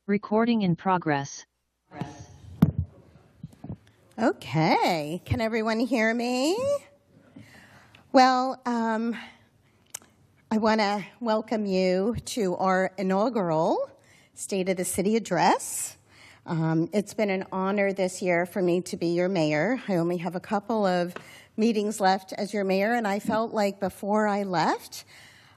Recording in progress. Okay, can everyone hear me? Well, I want to welcome you to our inaugural State of the City address. It's been an honor this year for me to be your mayor. I only have a couple of meetings left as your mayor, and I felt like before I left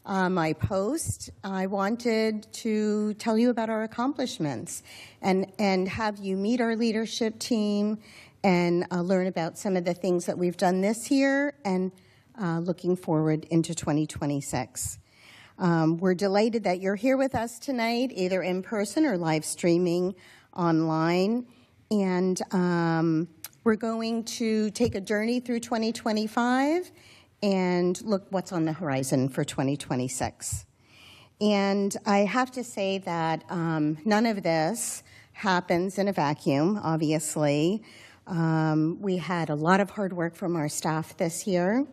my post, I wanted to tell you about our accomplishments and have you meet our leadership team and learn about some of the things that we've done this year and looking forward into 2026. We're delighted that you're here with us tonight, either in person or live streaming online. And we're going to take a journey through 2025 and look what's on the horizon for 2026. And I have to say that none of this happens in a vacuum, obviously. We had a lot of hard work from our staff this year.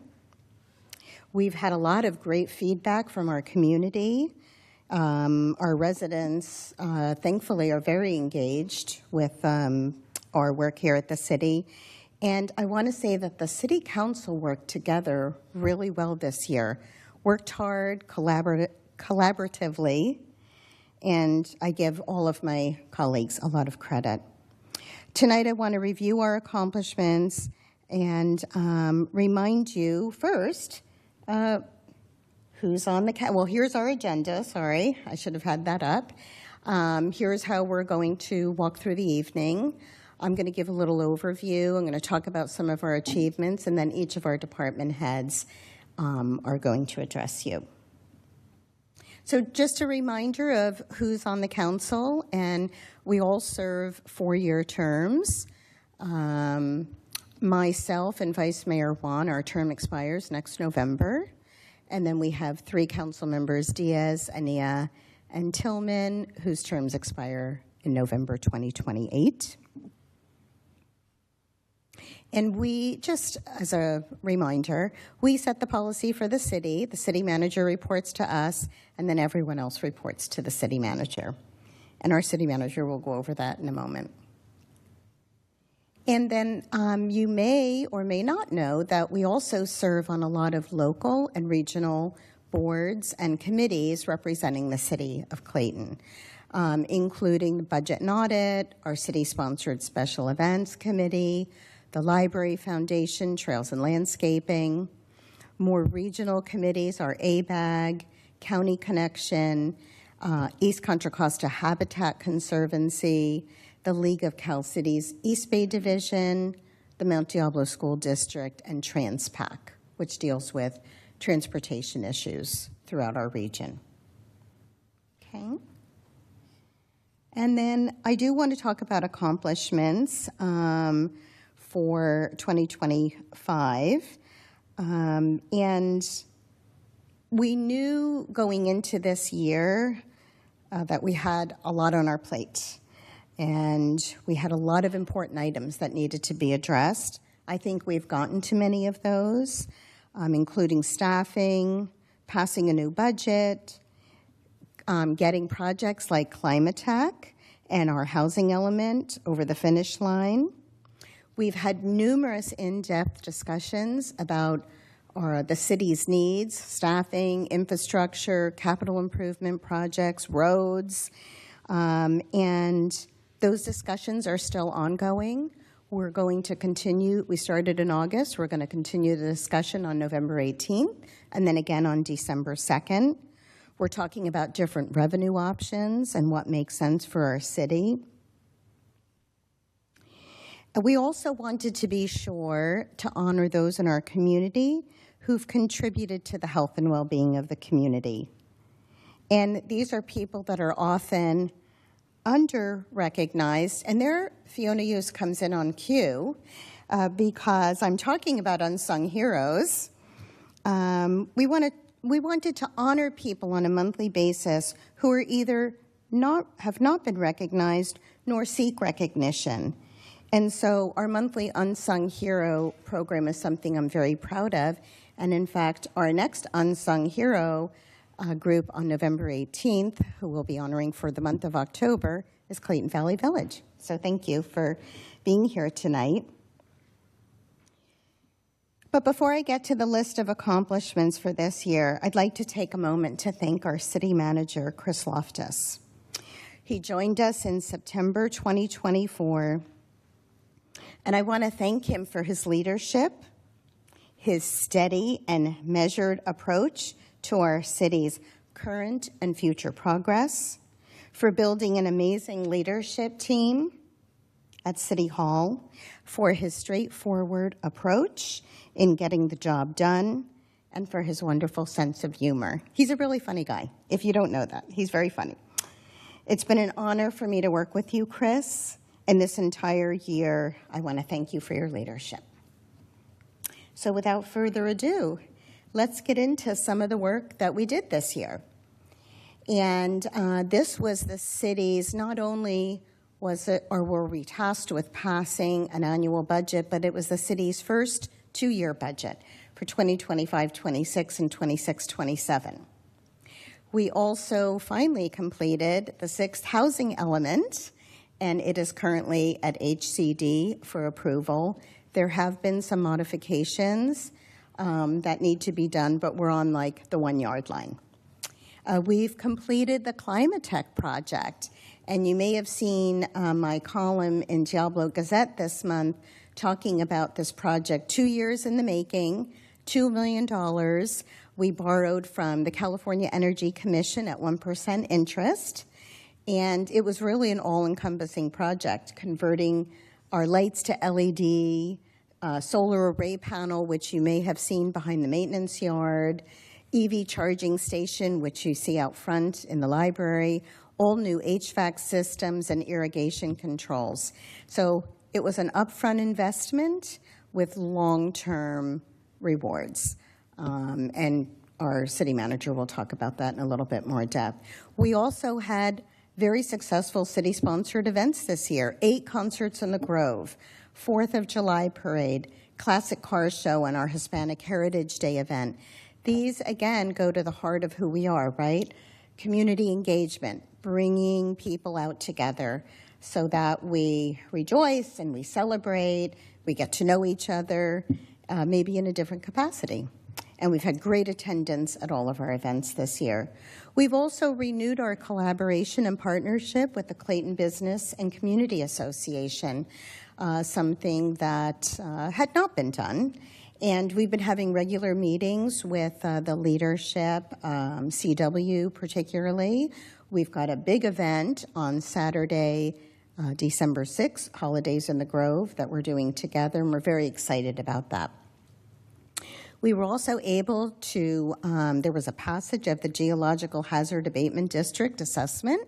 We've had a lot of great feedback from our community. Our residents, thankfully, are very engaged with our work here at the city. And I want to say that the City Council worked together really well this year, worked hard, collaboratively, and I give all of my colleagues a lot of credit. Tonight I want to review our accomplishments and remind you first who's on the well, here's our agenda. Sorry, I should have had that up. Here's how we're going to walk through the evening. I'm going to give a little overview. I'm going to talk about some of our achievements, and then each of our department heads are going to address you. So just a reminder of who's on the council, and we all serve 4-year terms. Myself and Vice Mayor Juan, our term expires next November. And then we have 3 council members, Diaz, Ania, and Tillman, whose terms expire in November 2028. And we, just as a reminder, we set the policy for the city manager reports to us, and then everyone else reports to the city manager. And our city manager will go over that in a moment. And then you may or may not know that we also serve on a lot of local and regional boards and committees representing the city of Clayton, including the Budget and Audit, our city-sponsored Special Events Committee, the Library Foundation, Trails and Landscaping. More regional committees are ABAG, County Connection, East Contra Costa Habitat Conservancy, the League of Cal Cities East Bay Division, the Mount Diablo School District, and TransPAC, which deals with transportation issues throughout our region. Okay. And then I do want to talk about accomplishments for 2025. And we knew going into this year that we had a lot on our plate. And we had a lot of important items that needed to be addressed. I think we've gotten to many of those, including staffing, passing a new budget, getting projects like Climate Tech and our housing element over the finish line. We've had numerous in-depth discussions about the city's needs, staffing, infrastructure, capital improvement projects, roads, and those discussions are still ongoing. We're going to continue. We started in August. We're going to continue the discussion on November 18th and then again on December 2nd. We're talking about different revenue options and what makes sense for our city. We also wanted to be sure to honor those in our community who've contributed to the health and well-being of the community. And these are people that are often under-recognized, and there Fiona Hughes comes in on cue because I'm talking about unsung heroes. We wanted to honor people on a monthly basis who are either have not been recognized nor seek recognition. And so our monthly Unsung Hero program is something I'm very proud of. And in fact, our next Unsung Hero group on November 18th, who we'll be honoring for the month of October, is Clayton Valley Village. So thank you for being here tonight. But before I get to the list of accomplishments for this year, I'd like to take a moment to thank our city manager, Chris Loftus. He joined us in September 2024, and I want to thank him for his leadership, his steady and measured approach to our city's current and future progress, for building an amazing leadership team at City Hall, for his straightforward approach in getting the job done, and for his wonderful sense of humor. He's a really funny guy, if you don't know that. He's very funny. It's been an honor for me to work with you, Chris, and this entire year, I want to thank you for your leadership. So without further ado, let's get into some of the work that we did this year. And this was the city's, not only was it, or were we tasked with passing an annual budget, but it was the city's first two-year budget for 2025-26 and 26-27. We also finally completed the sixth housing element, and it is currently at HCD for approval. There have been some modifications that need to be done, but we're on like the 1 yard line. We've completed the Climate Tech project, and you may have seen my column in Diablo Gazette this month talking about this project. 2 years in the making, $2 million. We borrowed from the California Energy Commission at 1% interest, and it was really an all-encompassing project, converting our lights to LED, solar array panel, which you may have seen behind the maintenance yard, EV charging station, which you see out front in the library, all new HVAC systems and irrigation controls. So it was an upfront investment with long-term rewards. And our city manager will talk about that in a little bit more depth. We also had very successful city-sponsored events this year, 8 concerts in the Grove, 4th of July parade, classic car show, and our Hispanic Heritage Day event. These, again, go to the heart of who we are, right? Community engagement, bringing people out together so that we rejoice and we celebrate, we get to know each other, maybe in a different capacity. And we've had great attendance at all of our events this year. We've also renewed our collaboration and partnership with the Clayton Business and Community Association, something that had not been done. And we've been having regular meetings with the leadership, CW particularly. We've got a big event on Saturday, December 6th, Holidays in the Grove, that we're doing together, and we're very excited about that. We were also able to, there was a passage of the Geological Hazard Abatement District assessment.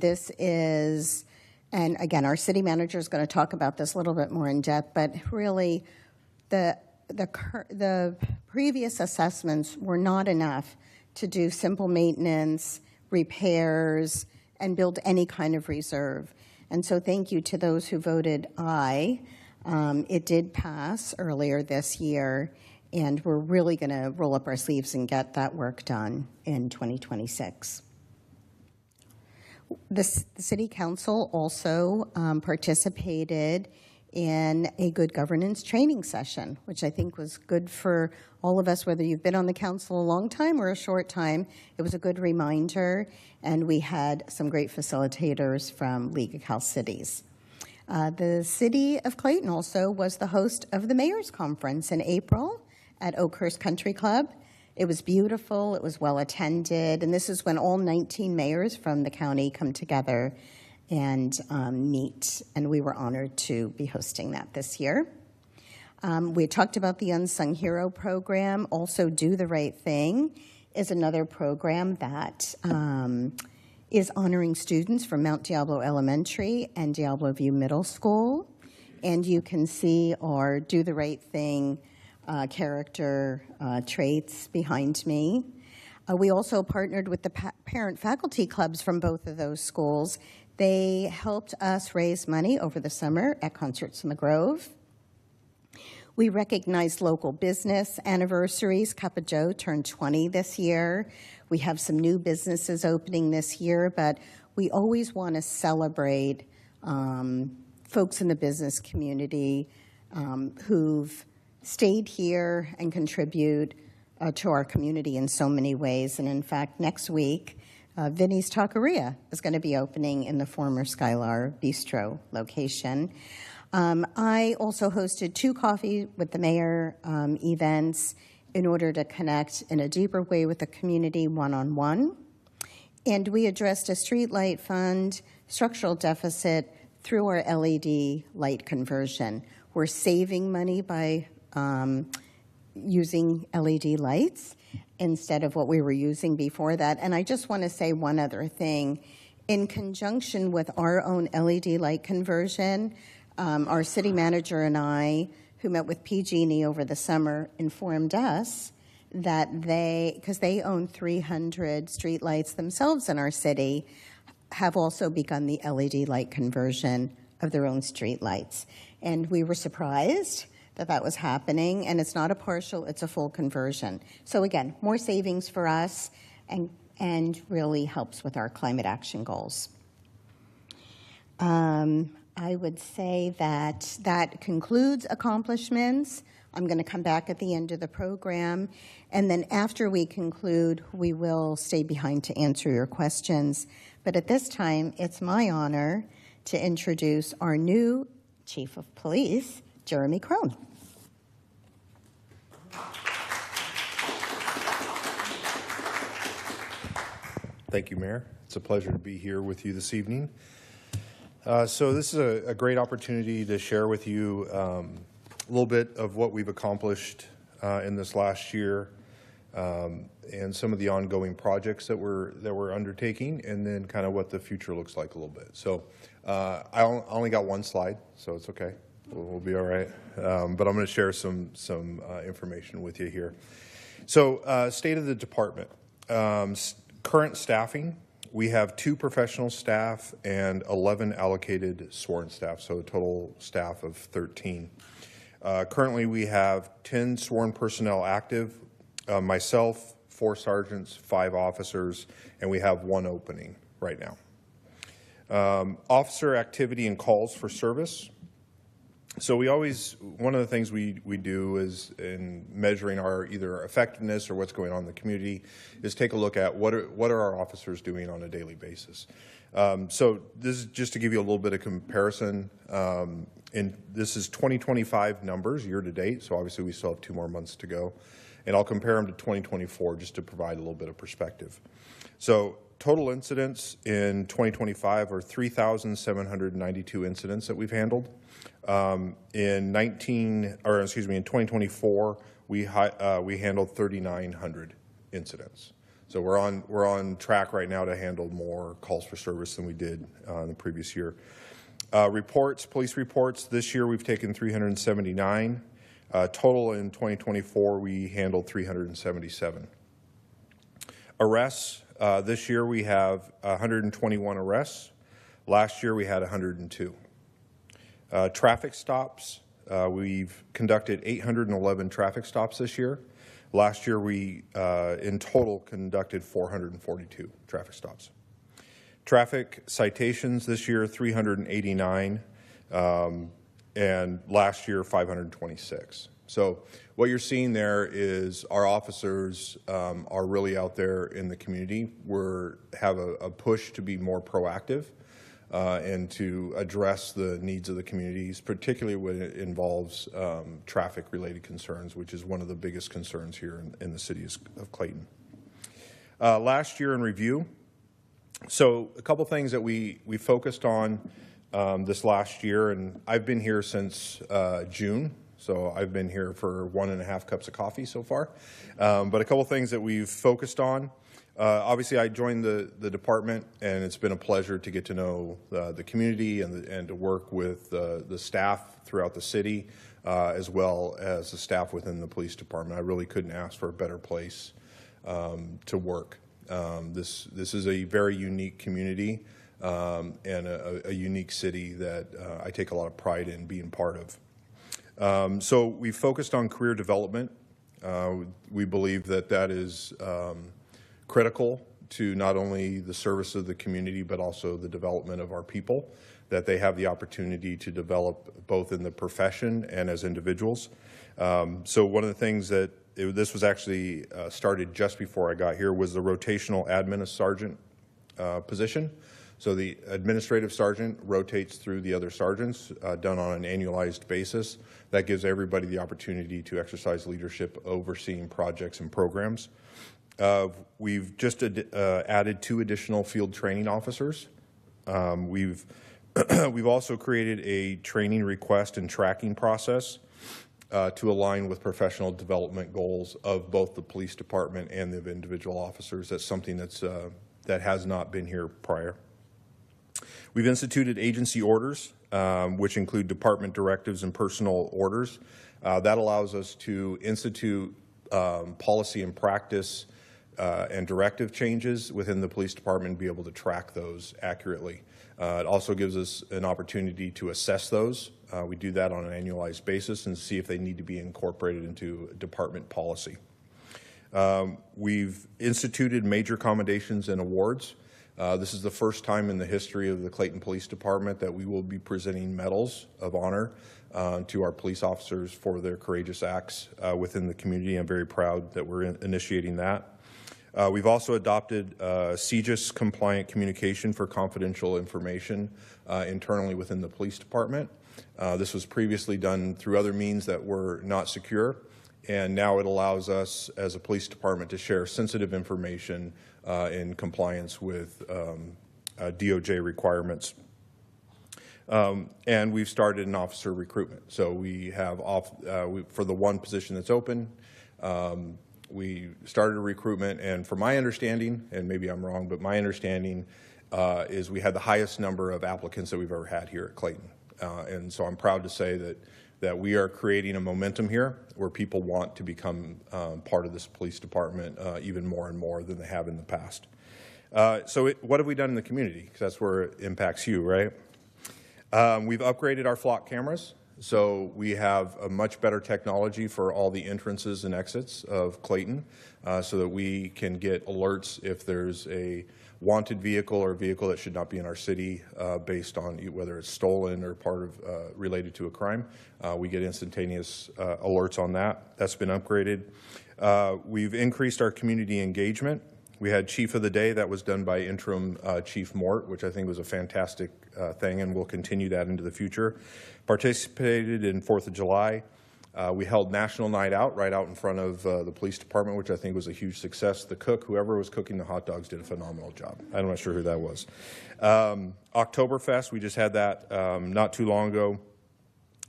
This is, and again, our city manager is going to talk about this a little bit more in depth, but really the previous assessments were not enough to do simple maintenance, repairs, and build any kind of reserve. And so thank you to those who voted aye. It did pass earlier this year, and we're really going to roll up our sleeves and get that work done in 2026. The City Council also participated in a good governance training session, which I think was good for all of us, whether you've been on the council a long time or a short time. It was a good reminder, and we had some great facilitators from League of Cal Cities. The City of Clayton also was the host of the Mayor's Conference in April at Oakhurst Country Club. It was beautiful, it was well attended, and this is when all 19 mayors from the county come together and meet, and we were honored to be hosting that this year. We talked about the Unsung Hero program. Also, Do the Right Thing is another program that is honoring students from Mount Diablo Elementary and Diablo View Middle School. And you can see our Do the Right Thing character traits behind me. We also partnered with the parent-faculty clubs from both of those schools. They helped us raise money over the summer at Concerts in the Grove. We recognized local business anniversaries. Cup of Joe turned 20 this year. We have some new businesses opening this year, but we always want to celebrate folks in the business community who've stayed here and contribute to our community in so many ways. And in fact, next week, Vinny's Taqueria is going to be opening in the former Skylar Bistro location. I also hosted 2 Coffee with the Mayor events in order to connect in a deeper way with the community one-on-one. And we addressed a streetlight fund structural deficit through our LED light conversion. We're saving money by using LED lights instead of what we were using before that. And I just want to say one other thing. In conjunction with our own LED light conversion, our city manager and I, who met with PG&E over the summer, informed us that because they own 300 streetlights themselves in our city, have also begun the LED light conversion of their own streetlights. And we were surprised that that was happening, and it's not a partial, it's a full conversion. So again, more savings for us and really helps with our climate action goals. I would say that that concludes accomplishments. I'm going to come back at the end of the program, and then after we conclude, we will stay behind to answer your questions. But at this time, it's my honor to introduce our new Chief of Police, Jeremy Crone. Thank you, Mayor. It's a pleasure to be here with you this evening. So this is a great opportunity to share with you a little bit of what we've accomplished in this last year and some of the ongoing projects that we're undertaking, and then kind of what the future looks like a little bit. So I only got one slide, so it's okay. We'll be all right. But I'm going to share some information with you here. So state of the department. Current staffing, we have 2 professional staff and 11 allocated sworn staff, so a total staff of 13. Currently, we have 10 sworn personnel active, myself, 4 sergeants, 5 officers, and we have 1 opening right now. Officer activity and calls for service. So one of the things we do is in measuring our either effectiveness or what's going on in the community is take a look at what are our officers doing on a daily basis. So this is just to give you a little bit of comparison. And this is 2025 numbers year to date, so obviously we still have 2 more months to go. And I'll compare them to 2024 just to provide a little bit of perspective. So total incidents in 2025 are 3,792 incidents that we've handled. In 2024, we handled 3,900 incidents. So we're on track right now to handle more calls for service than we did in the previous year. Police reports, this year we've taken 379. Total in 2024, we handled 377. Arrests, this year we have 121 arrests. Last year we had 102. Traffic stops, we've conducted 811 traffic stops this year. Last year we, in total, conducted 442 traffic stops. Traffic citations this year, 389, and last year, 526. So what you're seeing there is our officers are really out there in the community. We have a push to be more proactive and to address the needs of the communities, particularly when it involves traffic-related concerns, which is one of the biggest concerns here in the city of Clayton. Last year in review, so a couple things that we focused on this last year, and I've been here since June, so I've been here for 1.5 cups of coffee so far. But a couple things that we've focused on. Obviously, I joined the department, and it's been a pleasure to get to know the community and to work with the staff throughout the city, as well as the staff within the police department. I really couldn't ask for a better place to work. This is a very unique community and a unique city that I take a lot of pride in being part of. So we focused on career development. We believe that is critical to not only the service of the community, but also the development of our people, that they have the opportunity to develop both in the profession and as individuals. So one of the things that this was actually started just before I got here was the rotational admin sergeant position. So the administrative sergeant rotates through the other sergeants, done on an annualized basis. That gives everybody the opportunity to exercise leadership overseeing projects and programs. We've just added 2 additional field training officers. We've also created a training request and tracking process to align with professional development goals of both the police department and the individual officers. That's something that has not been here prior. We've instituted agency orders, which include department directives and personal orders. That allows us to institute policy and practice and directive changes within the police department and be able to track those accurately. It also gives us an opportunity to assess those. We do that on an annualized basis and see if they need to be incorporated into department policy. We've instituted major commendations and awards. This is the first time in the history of the Clayton Police Department that we will be presenting medals of honor to our police officers for their courageous acts within the community. I'm very proud that we're initiating that. We've also adopted CJIS compliant communication for confidential information internally within the police department. This was previously done through other means that were not secure, and now it allows us as a police department to share sensitive information in compliance with DOJ requirements. And we've started an officer recruitment. So we have, for the one position that's open, we started a recruitment, and from my understanding, and maybe I'm wrong, but my understanding is we had the highest number of applicants that we've ever had here at Clayton. And so I'm proud to say that we are creating a momentum here where people want to become part of this police department even more and more than they have in the past. What have we done in the community? Because that's where it impacts you, right? We've upgraded our flock cameras. So we have a much better technology for all the entrances and exits of Clayton so that we can get alerts if there's a wanted vehicle or a vehicle that should not be in our city based on whether it's stolen or part of related to a crime. We get instantaneous alerts on that. That's been upgraded. We've increased our community engagement. We had Chief of the Day. That was done by interim Chief Mort, which I think was a fantastic thing, and we'll continue that into the future. Participated in 4th of July. We held National Night Out right out in front of the police department, which I think was a huge success. The cook, whoever was cooking the hot dogs, did a phenomenal job. I'm not sure who that was. Oktoberfest, we just had that not too long ago.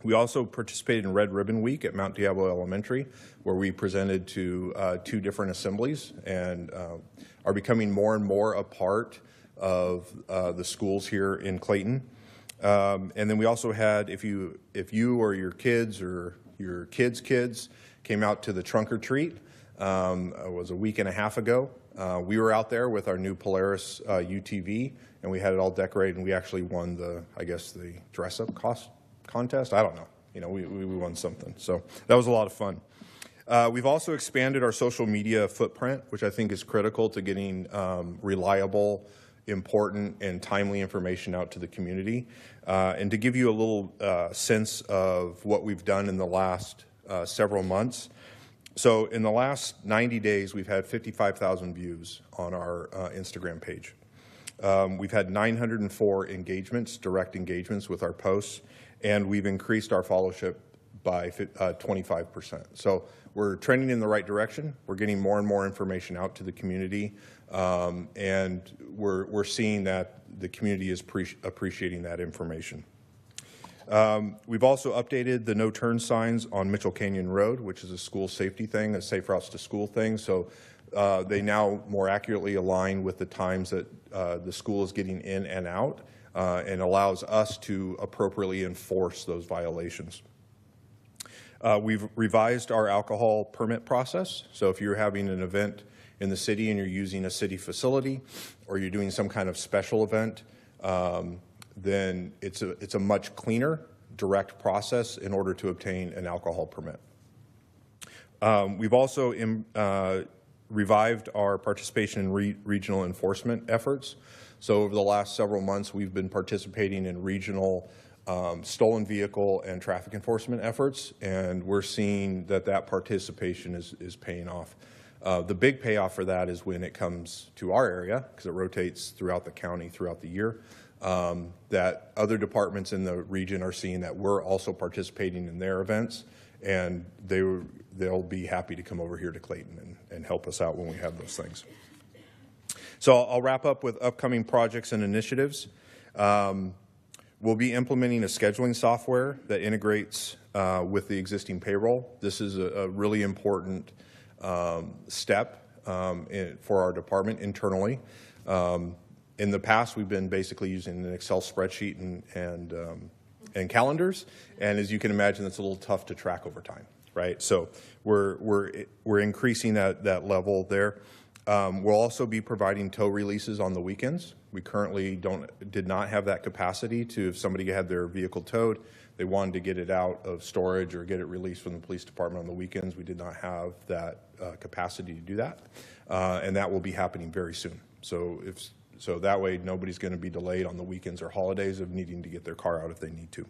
We also participated in Red Ribbon Week at Mount Diablo Elementary, where we presented to 2 different assemblies and are becoming more and more a part of the schools here in Clayton. And then we also had, if you or your kids or your kids came out to the trunk or treat, it was a week and a half ago. We were out there with our new Polaris UTV, and we had it all decorated, and we actually won the dress-up contest. I don't know. You know, we won something. So that was a lot of fun. We've also expanded our social media footprint, which I think is critical to getting reliable, important, and timely information out to the community. And to give you a little sense of what we've done in the last several months. So in the last 90 days, we've had 55,000 views on our Instagram page. We've had 904 engagements, direct engagements with our posts, and we've increased our followership by 25%. So we're trending in the right direction. We're getting more and more information out to the community, and we're seeing that the community is appreciating that information. We've also updated the no-turn signs on Mitchell Canyon Road, which is a school safety thing, a safe routes to school thing. So they now more accurately align with the times that the school is getting in and out, and allows us to appropriately enforce those violations. We've revised our alcohol permit process. So if you're having an event in the city and you're using a city facility, or you're doing some kind of special event, then it's a much cleaner, direct process in order to obtain an alcohol permit. We've also revived our participation in regional enforcement efforts. So over the last several months, we've been participating in regional stolen vehicle and traffic enforcement efforts, and we're seeing that that participation is paying off. The big payoff for that is when it comes to our area, because it rotates throughout the county throughout the year, that other departments in the region are seeing that we're also participating in their events, and they'll be happy to come over here to Clayton and help us out when we have those things. So I'll wrap up with upcoming projects and initiatives. We'll be implementing a scheduling software that integrates with the existing payroll. This is a really important step for our department internally. In the past, we've been basically using an Excel spreadsheet and calendars, and as you can imagine, it's a little tough to track over time, right? So we're increasing that level there. We'll also be providing tow releases on the weekends. We currently did not have that capacity to, if somebody had their vehicle towed, they wanted to get it out of storage or get it released from the police department on the weekends. We did not have that capacity to do that, and that will be happening very soon. So that way nobody's going to be delayed on the weekends or holidays of needing to get their car out if they need to.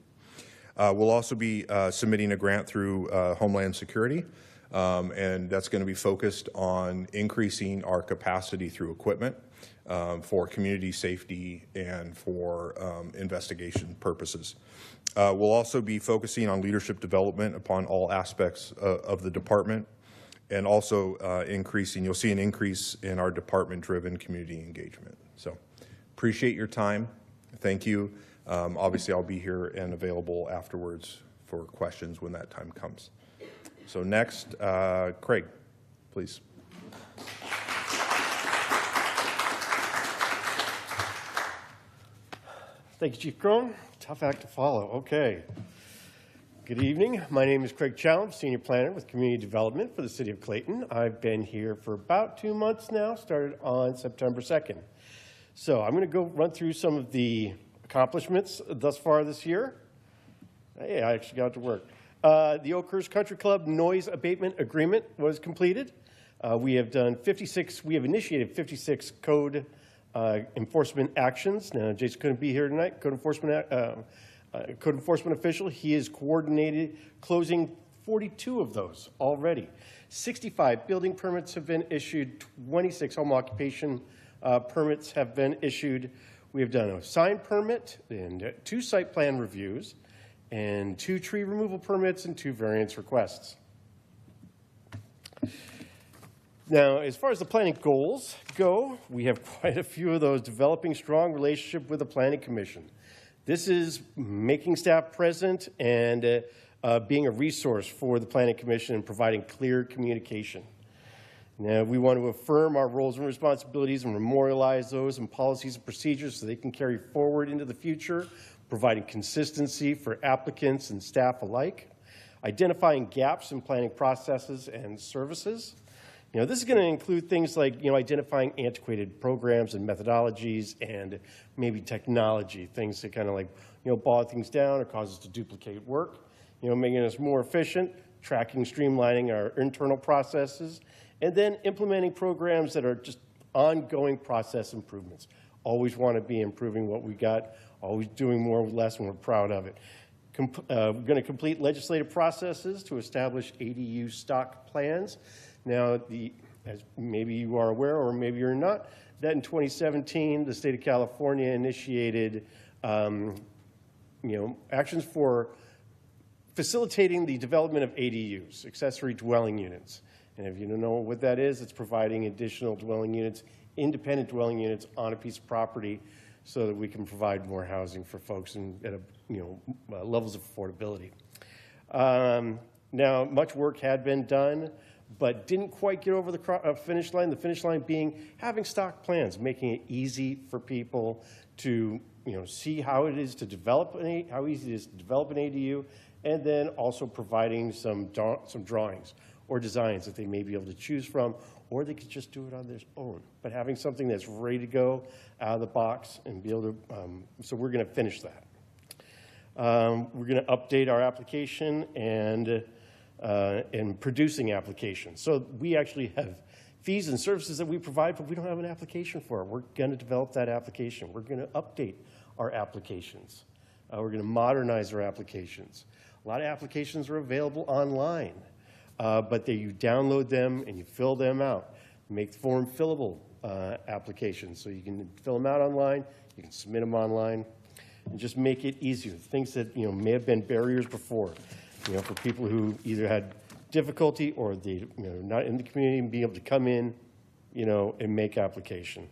We'll also be submitting a grant through Homeland Security, and that's going to be focused on increasing our capacity through equipment for community safety and for investigation purposes. We'll also be focusing on leadership development upon all aspects of the department, and also you'll see an increase in our department-driven community engagement. So appreciate your time. Thank you. Obviously, I'll be here and available afterwards for questions when that time comes. So next, Craig, please. Thank you, Chief Crone. Tough act to follow. Okay. Good evening. My name is Craig Challam, Senior Planner with Community Development for the City of Clayton. I've been here for about 2 months now, started on September 2nd. So I'm going to go run through some of the accomplishments thus far this year. Hey, I actually got to work. The Oakhurst Country Club noise abatement agreement was completed. We have initiated 56 code enforcement actions. Now, Jason couldn't be here tonight. Code enforcement official. He is coordinated closing 42 of those already. 65 building permits have been issued. 26 home occupation permits have been issued. We have done a sign permit and 2 site plan reviews and 2 tree removal permits and 2 variance requests. Now, as far as the planning goals go, we have quite a few of those. Developing strong relationship with the Planning Commission. This is making staff present and being a resource for the Planning Commission and providing clear communication. Now, we want to affirm our roles and responsibilities and memorialize those in policies and procedures so they can carry forward into the future, providing consistency for applicants and staff alike, identifying gaps in planning processes and services. This is going to include things like, identifying antiquated programs and methodologies and maybe technology, things that kind of like, bog things down or cause us to duplicate work, making us more efficient, tracking, streamlining our internal processes, and then implementing programs that are just ongoing process improvements. Always want to be improving what we got, always doing more with less, and we're proud of it. We're going to complete legislative processes to establish ADU stock plans. Now, as maybe you are aware or maybe you're not, that in 2017, the state of California initiated actions for facilitating the development of ADUs, accessory dwelling units. And if you don't know what that is, it's providing additional dwelling units, independent dwelling units on a piece of property so that we can provide more housing for folks and at levels of affordability. Now, much work had been done, but didn't quite get over the finish line. The finish line being having stock plans, making it easy for people to see how it is to develop how easy it is to develop an ADU, and then also providing some drawings or designs that they may be able to choose from, or they could just do it on their own. But having something that's ready to go out of the box and be able to, so we're going to finish that. We're going to update our application and producing applications. So we actually have fees and services that we provide, but we don't have an application for it. We're going to develop that application. We're going to update our applications. We're going to modernize our applications. A lot of applications are available online, but you download them and you fill them out. Make the form fillable applications, so you can fill them out online, you can submit them online, and just make it easier. Things that may have been barriers before, for people who either had difficulty or they not in the community and being able to come in, and make application.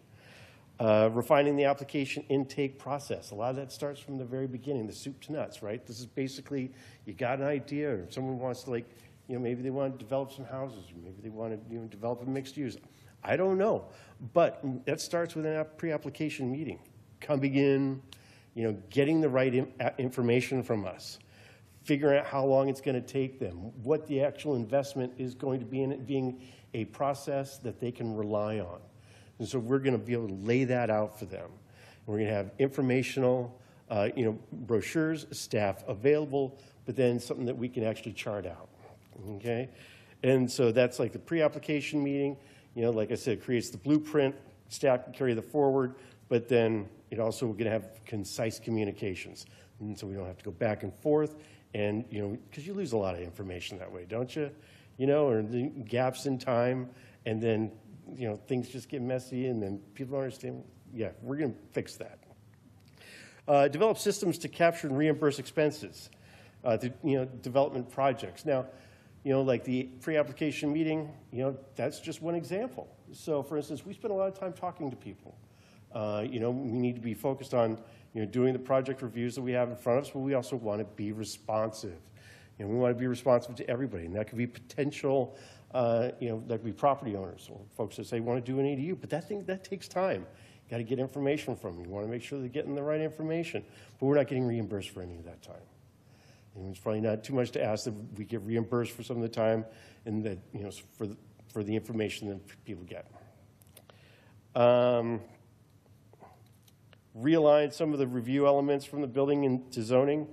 Refining the application intake process. A lot of that starts from the very beginning, the soup to nuts, right? This is basically, you got an idea, or someone wants to maybe they want to develop some houses, or maybe they want to develop a mixed use. I don't know, but that starts with a pre-application meeting. Coming in, getting the right information from us, figuring out how long it's going to take them, what the actual investment is going to be in it being a process that they can rely on. And so we're going to be able to lay that out for them. And we're going to have informational, brochures, staff available, but then something that we can actually chart out, okay? And so that's like the pre-application meeting. Like I said, it creates the blueprint, staff can carry that forward, but then it also we're going to have concise communications. And so we don't have to go back and forth, and, because you lose a lot of information that way, don't you? Or the gaps in time, and then, things just get messy, and then people don't understand. Yeah, we're going to fix that. Develop systems to capture and reimburse expenses, development projects. Now, like the pre-application meeting, that's just one example. So, for instance, we spend a lot of time talking to people. We need to be focused on, doing the project reviews that we have in front of us, but we also want to be responsive. We want to be responsive to everybody, and that could be potential, that could be property owners or folks that say want to do an ADU, but that takes time. You got to get information from them. You want to make sure they're getting the right information, but we're not getting reimbursed for any of that time. And it's probably not too much to ask that we get reimbursed for some of the time, and that for the information that people get. Realign some of the review elements from the building into zoning.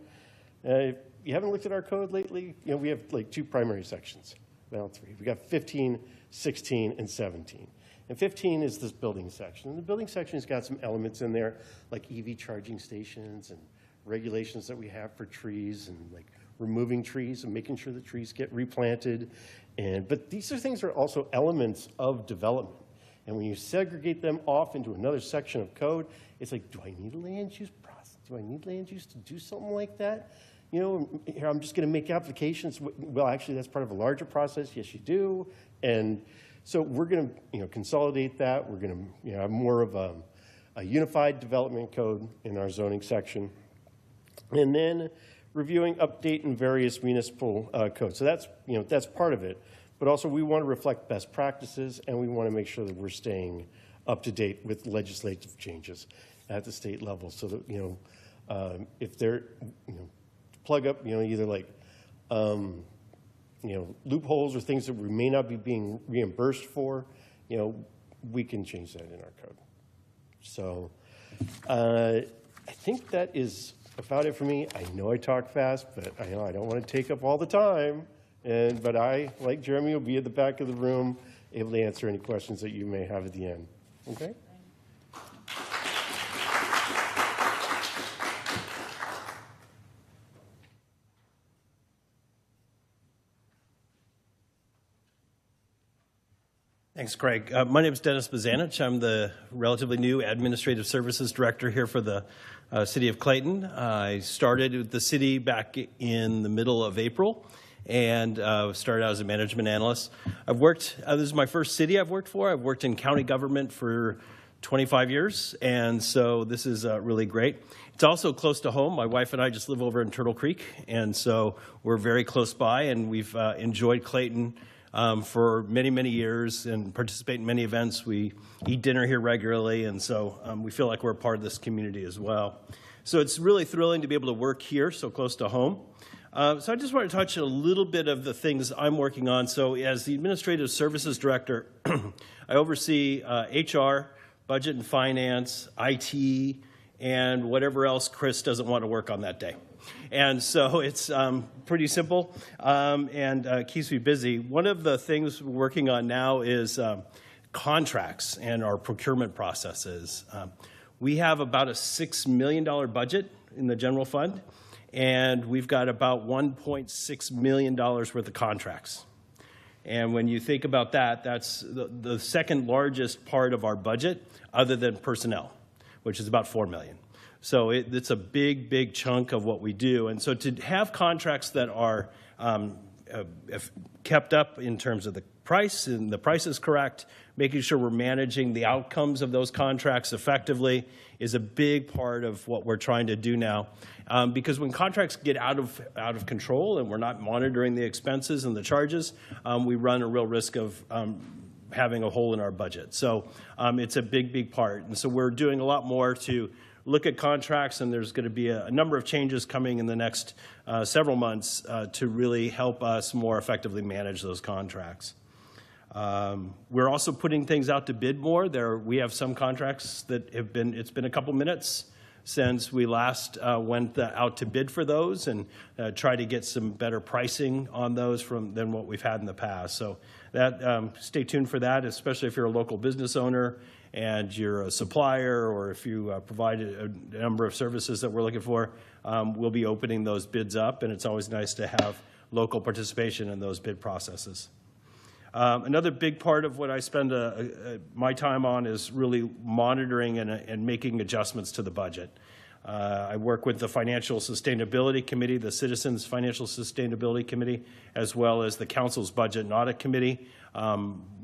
If you haven't looked at our code lately, we have like two primary sections. Well, three. We got 15, 16, and 17. And 15 is this building section. And the building section has got some elements in there, like EV charging stations and regulations that we have for trees, and like removing trees and making sure that trees get replanted. But these things are also elements of development. And when you segregate them off into another section of code, it's like, do I need a land use process? Do I need land use to do something like that? Here I'm just going to make applications. Well, actually, that's part of a larger process. Yes, you do. And so we're going to, consolidate that. We're going to, have more of a unified development code in our zoning section. And then reviewing, updating various municipal codes. So that's part of it. But also we want to reflect best practices, and we want to make sure that we're staying up to date with legislative changes at the state level, so that, if they're, plug up, either like, loopholes or things that we may not be being reimbursed for, we can change that in our code. So I think that is about it for me. I know I talk fast, but I know I don't want to take up all the time. But I, like Jeremy, will be at the back of the room, able to answer any questions that you may have at the end. Okay? Thanks, Craig. My name is Dennis Bazanich. I'm the relatively new Administrative Services Director here for the City of Clayton. I started with the city back in the middle of April, and started out as a management analyst. I've worked, this is my first city I've worked for. I've worked in county government for 25 years, and so this is really great. It's also close to home. My wife and I just live over in Turtle Creek, and so we're very close by, and we've enjoyed Clayton for many, many years and participate in many events. We eat dinner here regularly, and so we feel like we're a part of this community as well. So it's really thrilling to be able to work here so close to home. So I just want to touch a little bit of the things I'm working on. So as the Administrative Services Director, I oversee HR, budget and finance, IT, and whatever else Chris doesn't want to work on that day. And so it's pretty simple and keeps me busy. One of the things we're working on now is contracts and our procurement processes. We have about a $6 million budget in the general fund, and we've got about $1.6 million worth of contracts. And when you think about that, that's the second largest part of our budget other than personnel, which is about $4 million. So it's a big, big chunk of what we do. And so to have contracts that are kept up in terms of the price, and the price is correct, making sure we're managing the outcomes of those contracts effectively is a big part of what we're trying to do now. Because when contracts get out of control and we're not monitoring the expenses and the charges, we run a real risk of having a hole in our budget. So it's a big, big part. And so we're doing a lot more to look at contracts, and there's going to be a number of changes coming in the next several months to really help us more effectively manage those contracts. We're also putting things out to bid more. We have some contracts that it's been a couple minutes since we last went out to bid for those and try to get some better pricing on those than what we've had in the past. So that stay tuned for that, especially if you're a local business owner and you're a supplier, or if you provide a number of services that we're looking for, we'll be opening those bids up, and it's always nice to have local participation in those bid processes. Another big part of what I spend my time on is really monitoring and making adjustments to the budget. I work with the Financial Sustainability Committee, the Citizens Financial Sustainability Committee, as well as the Council's Budget and Audit Committee,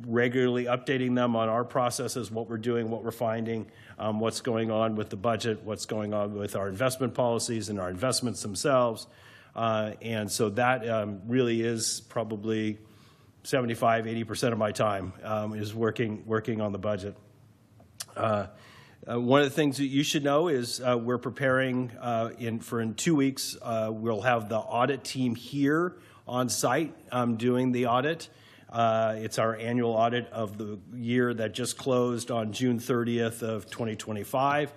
regularly updating them on our processes, what we're doing, what we're finding, what's going on with the budget, what's going on with our investment policies and our investments themselves. And so that really is probably 75–80% of my time is working on the budget. One of the things that you should know is we're preparing in 2 weeks. We'll have the audit team here on site doing the audit. It's our annual audit of the year that just closed on June 30th of 2025.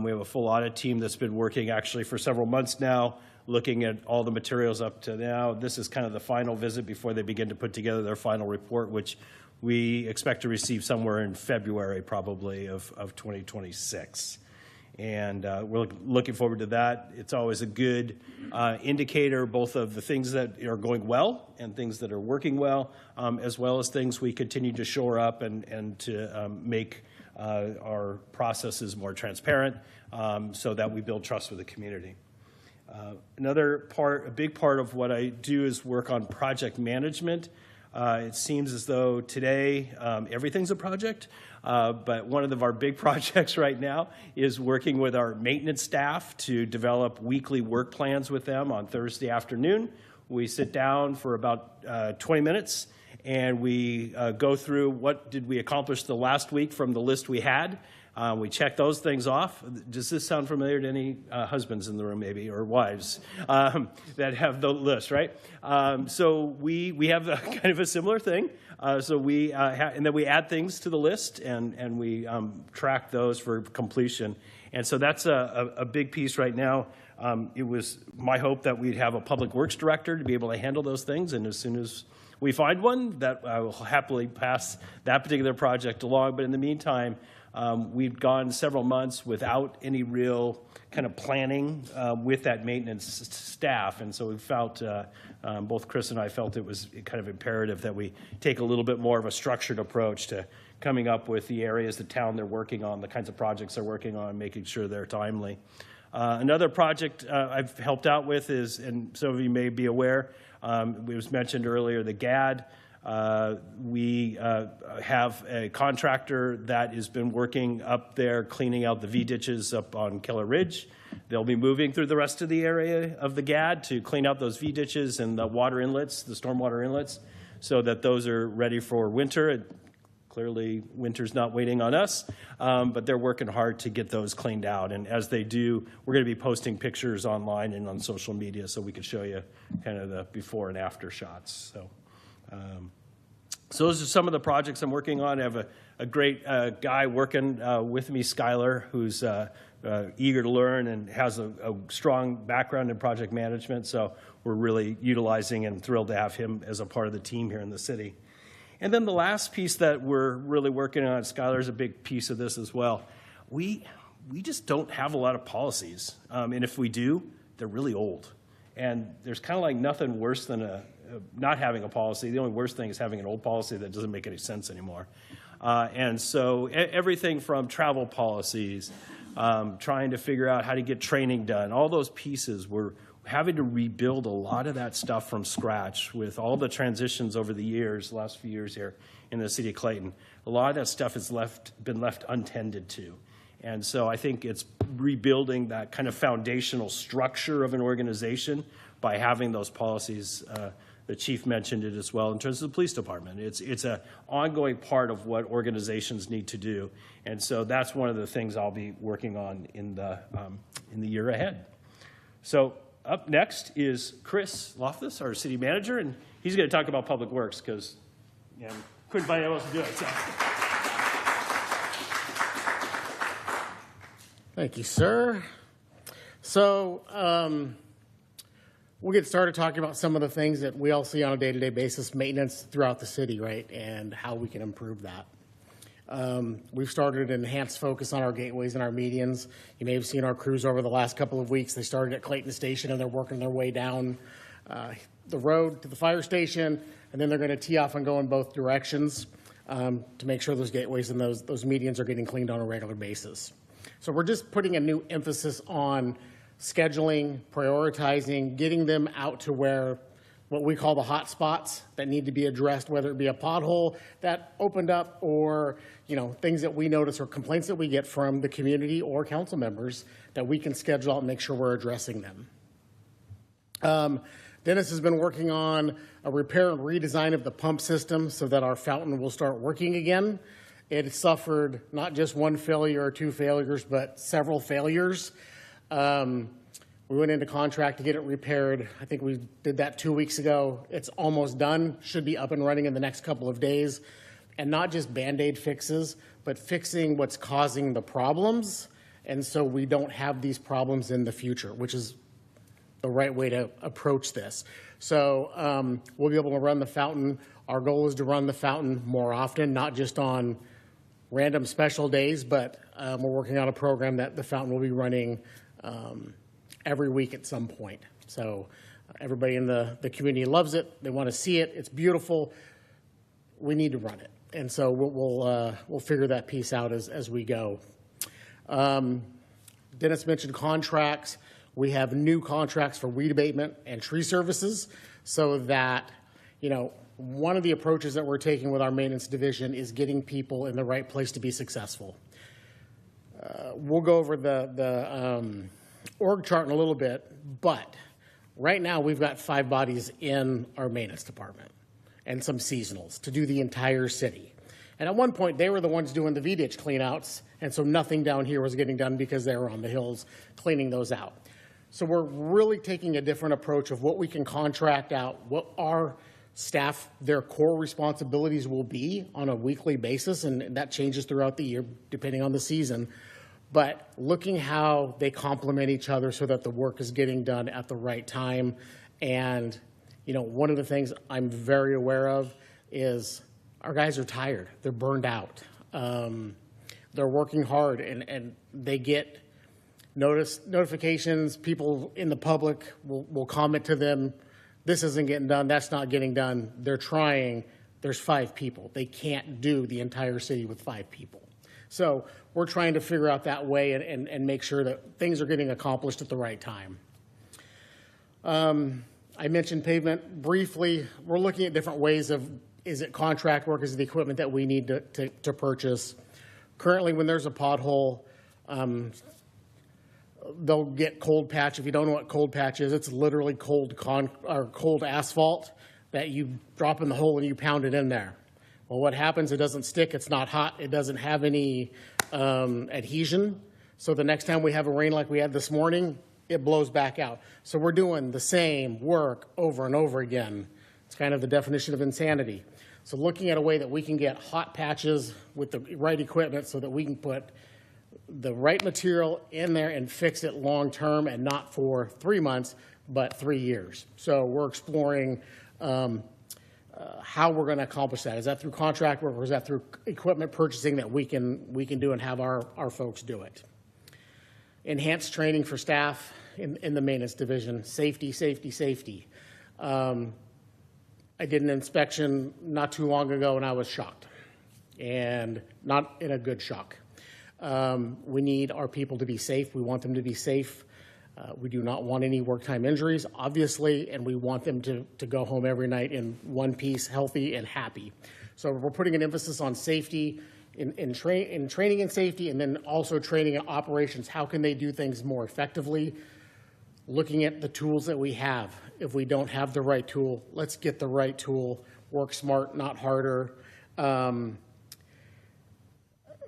We have a full audit team that's been working actually for several months now, looking at all the materials up to now. This is kind of the final visit before they begin to put together their final report, which we expect to receive somewhere in February probably of 2026. And we're looking forward to that. It's always a good indicator both of the things that are going well and things that are working well, as well as things we continue to shore up and to make our processes more transparent so that we build trust with the community. A big part of what I do is work on project management. It seems as though today everything's a project, but one of our big projects right now is working with our maintenance staff to develop weekly work plans with them on Thursday afternoon. We sit down for about 20 minutes and we go through what did we accomplish the last week from the list we had. We check those things off. Does this sound familiar to any husbands in the room, maybe, or wives that have the list, right? So we have kind of a similar thing. And then we add things to the list, and we track those for completion. And so that's a big piece right now. It was my hope that we'd have a public works director to be able to handle those things, and as soon as we find one, that I will happily pass that particular project along. But in the meantime, we've gone several months without any real kind of planning with that maintenance staff. And so we felt, both Chris and I felt it was kind of imperative that we take a little bit more of a structured approach to coming up with the areas, the town they're working on, the kinds of projects they're working on, making sure they're timely. Another project I've helped out with is, and some of you may be aware, it was mentioned earlier, the GAD. We have a contractor that has been working up there cleaning out the V-ditches up on Keller Ridge. They'll be moving through the rest of the area of the GAD to clean out those V-ditches and the water inlets, the stormwater inlets, so that those are ready for winter. Clearly, winter's not waiting on us, but they're working hard to get those cleaned out. And as they do, we're going to be posting pictures online and on social media so we can show you kind of the before and after shots. So So those are some of the projects I'm working on. I have a great guy working with me, Skylar, who's eager to learn and has a strong background in project management. So we're really utilizing and thrilled to have him as a part of the team here in the city. And then the last piece that we're really working on, Skylar's a big piece of this as well. We just don't have a lot of policies. And if we do, they're really old. And there's kind of like nothing worse than not having a policy. The only worst thing is having an old policy that doesn't make any sense anymore. And so everything from travel policies, trying to figure out how to get training done, all those pieces, we're having to rebuild a lot of that stuff from scratch with all the transitions over the years, the last few years here in the city of Clayton. A lot of that stuff has been left untended to. And so I think it's rebuilding that kind of foundational structure of an organization by having those policies. The chief mentioned it as well in terms of the police department. It's an ongoing part of what organizations need to do. And so that's one of the things I'll be working on in the year ahead. So up next is Chris Loftus, our city manager, and he's going to talk about public works because couldn't find anyone else to do it. So. Thank you, sir. So we'll get started talking about some of the things that we all see on a day-to-day basis, maintenance throughout the city, right, and how we can improve that. We've started an enhanced focus on our gateways and our medians. You may have seen our crews over the last couple of weeks. They started at Clayton Station, and they're working their way down the road to the fire station, and then they're going to tee off and go in both directions to make sure those gateways and those medians are getting cleaned on a regular basis. So we're just putting a new emphasis on scheduling, prioritizing, getting them out to where what we call the hot spots that need to be addressed, whether it be a pothole that opened up or things that we notice or complaints that we get from the community or council members that we can schedule out and make sure we're addressing them. Dennis has been working on a repair and redesign of the pump system so that our fountain will start working again. It suffered not just one failure or two failures, but several failures. We went into contract to get it repaired. I think we did that 2 weeks ago. It's almost done, should be up and running in the next couple of days. And not just Band-Aid fixes, but fixing what's causing the problems. And so we don't have these problems in the future, which is the right way to approach this. So we'll be able to run the fountain. Our goal is to run the fountain more often, not just on random special days, but we're working on a program that the fountain will be running every week at some point. So everybody in the community loves it. They want to see it. It's beautiful. We need to run it. And so we'll figure that piece out as we go. Dennis mentioned contracts. We have new contracts for weed abatement and tree services so that, one of the approaches that we're taking with our maintenance division is getting people in the right place to be successful. We'll go over the org chart in a little bit, but right now we've got 5 bodies in our maintenance department and some seasonals to do the entire city. And at one point, they were the ones doing the V-ditch cleanouts, and so nothing down here was getting done because they were on the hills cleaning those out. So we're really taking a different approach of what we can contract out, what our staff, their core responsibilities will be on a weekly basis, and that changes throughout the year depending on the season. But looking how they complement each other so that the work is getting done at the right time. And, one of the things I'm very aware of is our guys are tired. They're burned out. They're working hard, and they get notifications. People in the public will comment to them, this isn't getting done, that's not getting done. They're trying. There's 5 people. They can't do the entire city with 5 people. So we're trying to figure out that way and make sure that things are getting accomplished at the right time. I mentioned pavement briefly. We're looking at different ways of, is it contract work, is it the equipment that we need to purchase? Currently, when there's a pothole, they'll get cold patch. If you don't know what cold patch is, it's literally cold asphalt that you drop in the hole and you pound it in there. Well, what happens, it doesn't stick, it's not hot, it doesn't have any adhesion. So the next time we have a rain like we had this morning, it blows back out. So we're doing the same work over and over again. It's kind of the definition of insanity. So looking at a way that we can get hot patches with the right equipment so that we can put the right material in there and fix it long-term, and not for 3 months, but 3 years. So we're exploring how we're going to accomplish that. Is that through contract work, or is that through equipment purchasing that we can do and have our folks do it? Enhanced training for staff in the maintenance division. Safety, safety, safety. I did an inspection not too long ago and I was shocked, and not in a good shock. We need our people to be safe. We want them to be safe. We do not want any work time injuries, obviously, and we want them to go home every night in one piece, healthy and happy. So we're putting an emphasis on safety, in training and safety, and then also training and operations. How can they do things more effectively? Looking at the tools that we have. If we don't have the right tool, let's get the right tool. Work smart, not harder.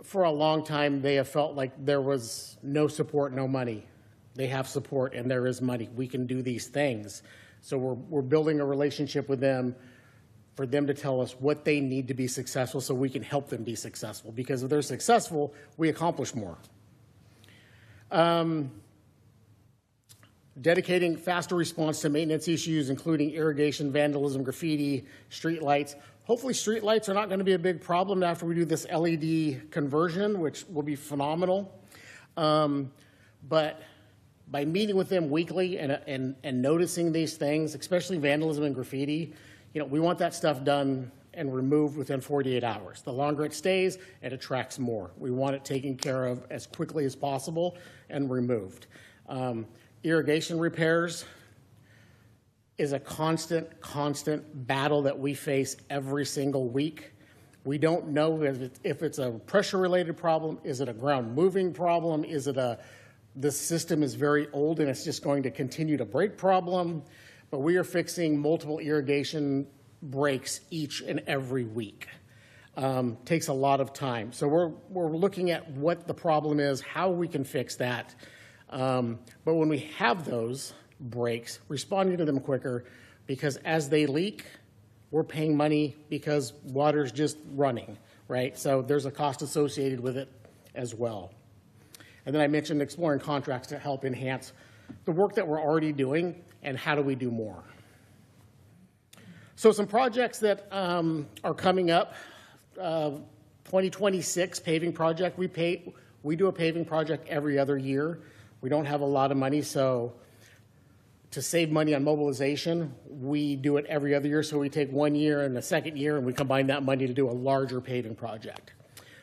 For a long time, they have felt like there was no support, no money. They have support and there is money. We can do these things. So we're building a relationship with them for them to tell us what they need to be successful so we can help them be successful. Because if they're successful, we accomplish more. Dedicating faster response to maintenance issues, including irrigation, vandalism, graffiti, street lights. Hopefully street lights are not going to be a big problem after we do this LED conversion, which will be phenomenal. But by meeting with them weekly and noticing these things, especially vandalism and graffiti, we want that stuff done and removed within 48 hours. The longer it stays, it attracts more. We want it taken care of as quickly as possible and removed. Irrigation repairs is a constant battle that we face every single week. We don't know if it's a pressure-related problem. Is it a ground-moving problem? Is it this system is very old and it's just going to continue to break problem? But we are fixing multiple irrigation breaks each and every week. Takes a lot of time. So we're looking at what the problem is, how we can fix that. But when we have those breaks, responding to them quicker, because as they leak, we're paying money because water's just running, right? So there's a cost associated with it as well. And then I mentioned exploring contracts to help enhance the work that we're already doing, and how do we do more. So some projects that are coming up, 2026 paving project. We do a paving project every other year. We don't have a lot of money, so to save money on mobilization, we do it every other year. So we take 1 year and the second year, and we combine that money to do a larger paving project.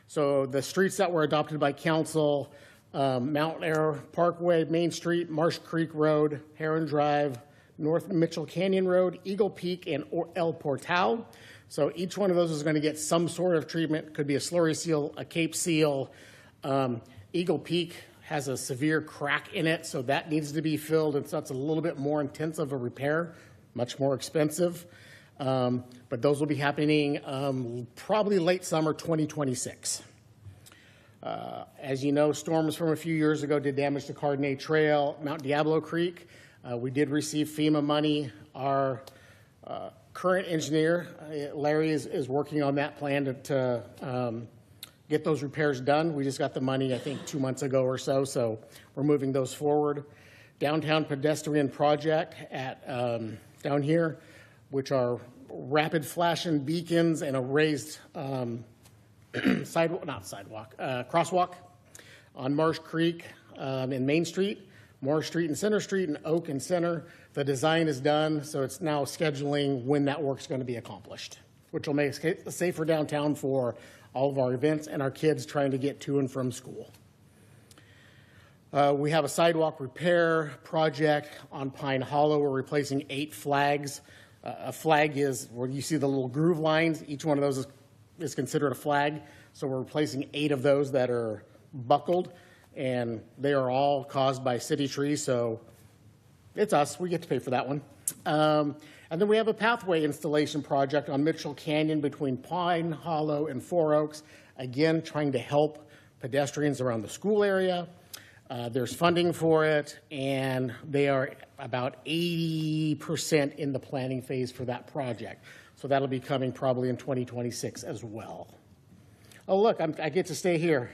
So the streets that were adopted by council, Mountain Air Parkway, Main Street, Marsh Creek Road, Heron Drive, North Mitchell Canyon Road, Eagle Peak, and El Portal. So each one of those is going to get some sort of treatment. Could be a slurry seal, a cape seal. Eagle Peak has a severe crack in it, so that needs to be filled, and so that's a little bit more intensive a repair, much more expensive. But those will be happening probably late summer 2026. As you know, storms from a few years ago did damage to Cardenay Trail, Mount Diablo Creek. We did receive FEMA money. Our current engineer, Larry, is working on that plan to get those repairs done. We just got the money, I think, 2 months ago or so, so we're moving those forward. Downtown pedestrian project at down here, which are rapid flashing beacons and a raised crosswalk on Marsh Creek in Main Street, Moore Street and Center Street, and Oak and Center. The design is done, so it's now scheduling when that work's going to be accomplished, which will make it a safer downtown for all of our events and our kids trying to get to and from school. We have a sidewalk repair project on Pine Hollow. We're replacing 8 flags. A flag is where you see the little groove lines. Each one of those is considered a flag. So we're replacing 8 of those that are buckled, and they are all caused by city trees. So it's us. We get to pay for that one. And then we have a pathway installation project on Mitchell Canyon between Pine Hollow and 4 Oaks. Again, trying to help pedestrians around the school area. There's funding for it, and they are about 80% in the planning phase for that project. So that'll be coming probably in 2026 as well. Oh, look, I get to stay here.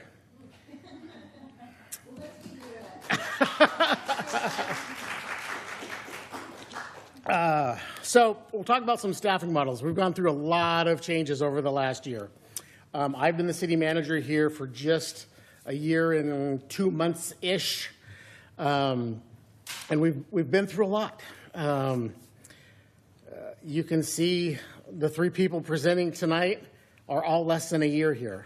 So we'll talk about some staffing models. We've gone through a lot of changes over the last year. I've been the city manager here for just a year and 2 months-ish, and we've been through a lot. You can see the 3 people presenting tonight are all less than a year here.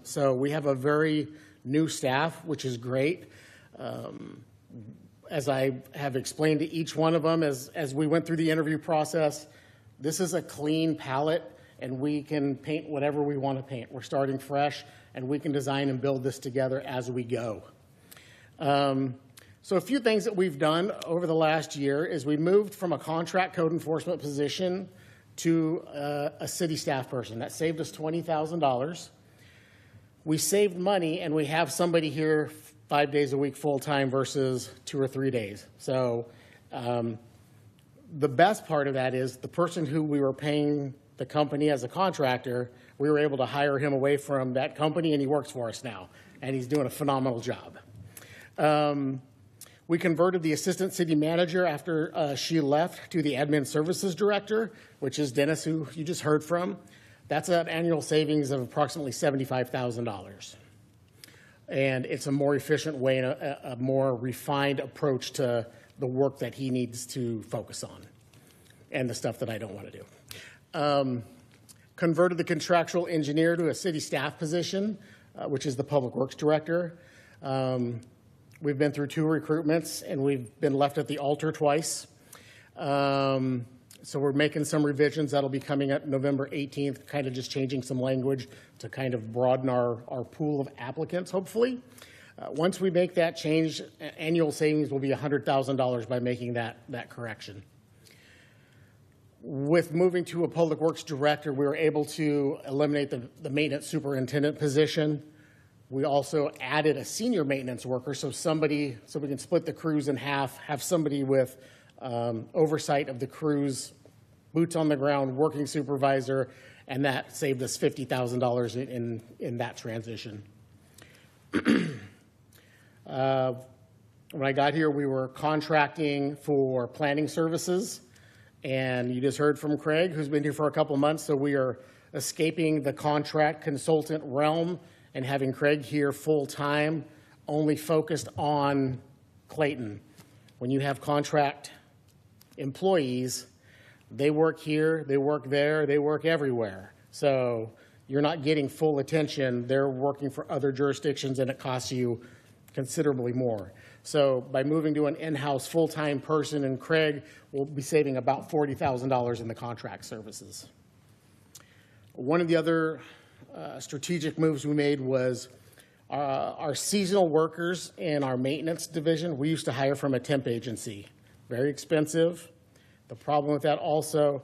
So we have a very new staff, which is great. As I have explained to each one of them as we went through the interview process, this is a clean palette, and we can paint whatever we want to paint. We're starting fresh, and we can design and build this together as we go. So a few things that we've done over the last year is we moved from a contract code enforcement position to a city staff person. That saved us $20,000. We saved money, and we have somebody here 5 days a week full-time versus 2 or 3 days. So the best part of that is the person who we were paying the company as a contractor, we were able to hire him away from that company, and he works for us now, and he's doing a phenomenal job. We converted the assistant city manager after she left to the admin services director, which is Dennis, who you just heard from. That's an annual savings of approximately $75,000. And it's a more efficient way and a more refined approach to the work that he needs to focus on and the stuff that I don't want to do. Converted the contractual engineer to a city staff position, which is the public works director. We've been through 2 recruitments, and we've been left at the altar twice. So we're making some revisions that'll be coming up November 18th, kind of just changing some language to kind of broaden our pool of applicants, hopefully. Once we make that change, annual savings will be $100,000 by making that correction. With moving to a public works director, we were able to eliminate the maintenance superintendent position. We also added a senior maintenance worker, so we can split the crews in half, have somebody with oversight of the crews, boots on the ground, working supervisor, and that saved us $50,000 in that transition. When I got here, we were contracting for planning services, and you just heard from Craig, who's been here for a couple months, so we are escaping the contract consultant realm and having Craig here full-time, only focused on Clayton. When you have contract employees, they work here, they work there, they work everywhere. So you're not getting full attention. They're working for other jurisdictions, and it costs you considerably more. So by moving to an in-house full-time person, and Craig will be saving about $40,000 in the contract services. One of the other strategic moves we made was our seasonal workers in our maintenance division. We used to hire from a temp agency. Very expensive. The problem with that also,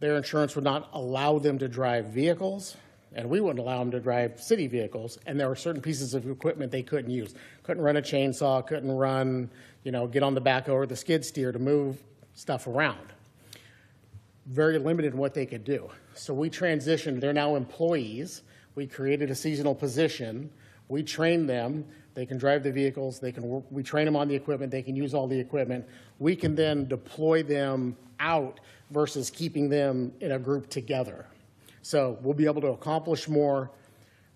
their insurance would not allow them to drive vehicles, and we wouldn't allow them to drive city vehicles, and there were certain pieces of equipment they couldn't use. Couldn't run a chainsaw, couldn't run, get on the backhoe or the skid steer to move stuff around. Very limited in what they could do. So we transitioned, they're now employees. We created a seasonal position. We trained them. They can drive the vehicles. We train them on the equipment. They can use all the equipment. We can then deploy them out versus keeping them in a group together. So we'll be able to accomplish more.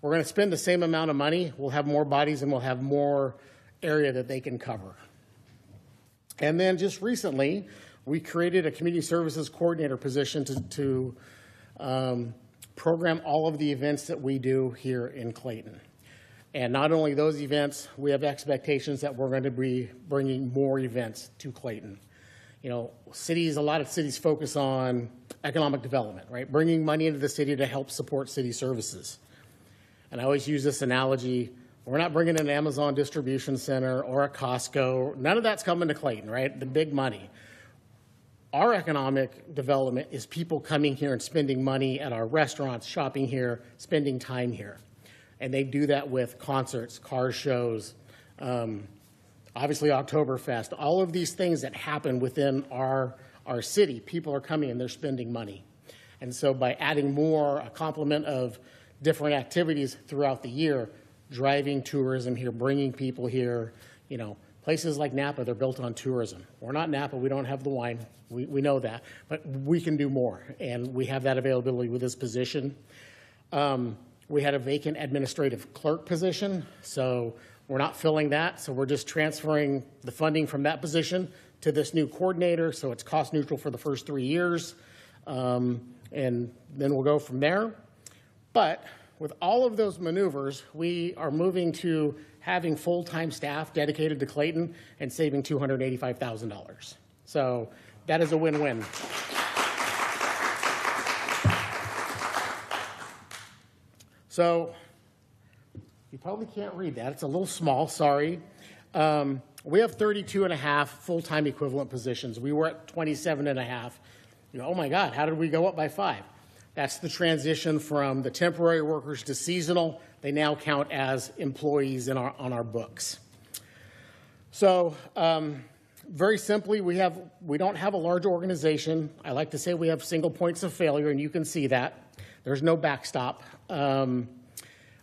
We're going to spend the same amount of money. We'll have more bodies, and we'll have more area that they can cover. And then just recently, we created a community services coordinator position to program all of the events that we do here in Clayton. And not only those events, we have expectations that we're going to be bringing more events to Clayton. A lot of cities focus on economic development, right? Bringing money into the city to help support city services. And I always use this analogy. We're not bringing an Amazon distribution center or a Costco. None of that's coming to Clayton, right? The big money. Our economic development is people coming here and spending money at our restaurants, shopping here, spending time here. And they do that with concerts, car shows, Obviously, Oktoberfest, all of these things that happen within our city, people are coming and they're spending money. And so by adding more, a complement of different activities throughout the year, driving tourism here, bringing people here, you know, places like Napa, they're built on tourism. We're not Napa, we don't have the wine, we know that, but we can do more, and we have that availability with this position. We had a vacant administrative clerk position, so we're not filling that, so we're just transferring the funding from that position to this new coordinator, so it's cost neutral for the first 3 years, and then we'll go from there. But with all of those maneuvers, we are moving to having full-time staff dedicated to Clayton and saving $285,000. So that is a win-win. So you probably can't read that. It's a little small, sorry. We have 32 and a half full-time equivalent positions. We were at 27 and a half. You know, oh my God, how did we go up by 5? That's the transition from the temporary workers to seasonal. They now count as employees on our books. So very simply, we don't have a large organization. I like to say we have single points of failure, and you can see that. There's no backstop. Our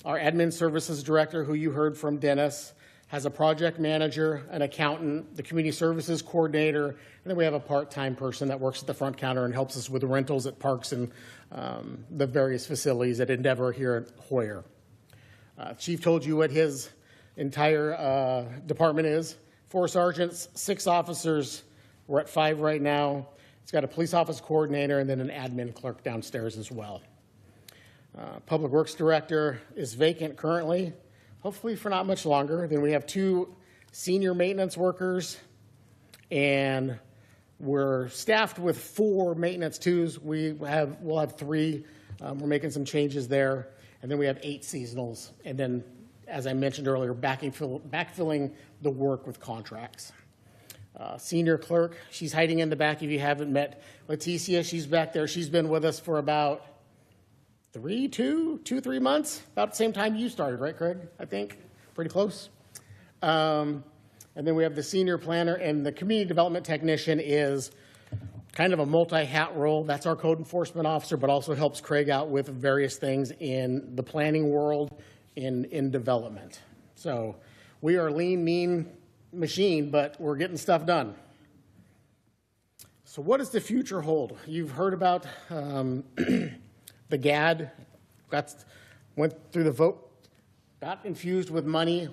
admin services director, who you heard from, Dennis, has a project manager, an accountant, the community services coordinator, and then we have a part-time person that works at the front counter and helps us with the rentals at parks and the various facilities at Endeavor here at Hoyer. Chief told you what his entire department is. 4 sergeants, 6 officers. We're at 5 right now. It's got a police office coordinator and then an admin clerk downstairs as well. Public Works Director is vacant currently, hopefully for not much longer. Then we have 2 senior maintenance workers, and we're staffed with 4 maintenance 2s. We'll have 3. We're making some changes there. And then we have 8 seasonals. And then, as I mentioned earlier, backfilling the work with contracts. Senior clerk, she's hiding in the back if you haven't met Leticia. She's back there. She's been with us for about 3 months, about the same time you started, right, Craig? I think, pretty close. And then we have the senior planner, and the community development technician is kind of a multi-hat role. That's our code enforcement officer, but also helps Craig out with various things in the planning world, in development. So we are a lean, mean machine, but we're getting stuff done. So what does the future hold? You've heard about the GAD, went through the vote, got infused with money.